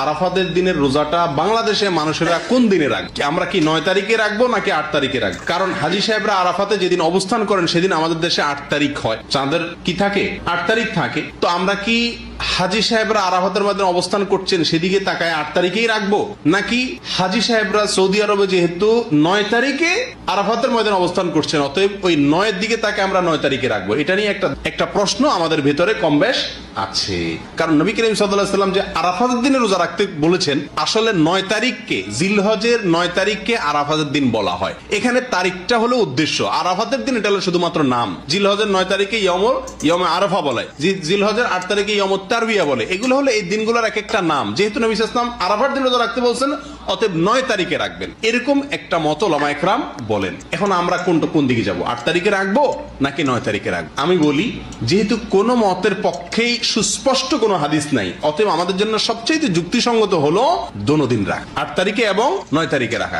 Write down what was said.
আরাফাতের দিনের রোজাটা বাংলাদেশে মানুষেরা কোন দিনে রাখবে? আমরা কি 9 তারিখে রাখবো নাকি 8 তারিখে রাখবো? কারণ হাজী সাহেবরা আরাফাতে যেদিন অবস্থান করেন সেদিন আমাদের দেশে 8 তারিখ হয়, চাঁদের কি থাকে 8 তারিখ থাকে। তো আমরা কি হাজী সাহেবরা আরাফাতের মধ্যে অবস্থান করছেন সেদিকে তাকায় 8 তারিখেই রাখবো, নাকি হাজী সাহেবরা সৌদি আরবে যেহেতু 9 তারিখে আরাফাতের ময়দানে অবস্থান করছেন অতএব ওই 9 এর দিকে তাকে আমরা 9 তারিখে রাখবো? এটা নিয়ে একটা প্রশ্ন আমাদের ভেতরে কম বেশ আছে। কারণ নবী করিম সাল্লাল্লাহু আলাইহি ওয়াসাল্লাম যে আরাফাতের দিনে রোজা রাখতে বলেছেন, আসলে 9 তারিখকে, জিলহজের 9 তারিখকে আরাফাতের দিন বলা হয়। এখানে তারিখটা হলো উদ্দেশ্য, আরাফাতের দিন এটা হলো শুধুমাত্র নাম। জিলহজের 9 তারিখে ইয়মে আরাফা বলে, জিলহজের 8 তারিখে ইয়মুত তারবিয়া বলে। এগুলো হলো এই দিনগুলোর এক একটা নাম। যেহেতু নবী সাল্লাল্লাহু আলাইহি ওয়াসাল্লাম আরাফার দিন রোজা রাখতে বলছেন অতএব 9 তারিখে রাখবেন, এরকম একটা মত উলামা ইকরাম বলেন। এখন আমরা কোন দিকে যাব? 8 তারিখে রাখবো নাকি 9 তারিখে রাখবো? আমি বলি, যেহেতু কোন মতের পক্ষেই সুস্পষ্ট কোনো হাদিস নাই, অতএব আমাদের জন্য সবচেয়ে যুক্তিসঙ্গত হলো দোনো দিন রাখা, 8 তারিখে এবং 9 তারিখে রাখা।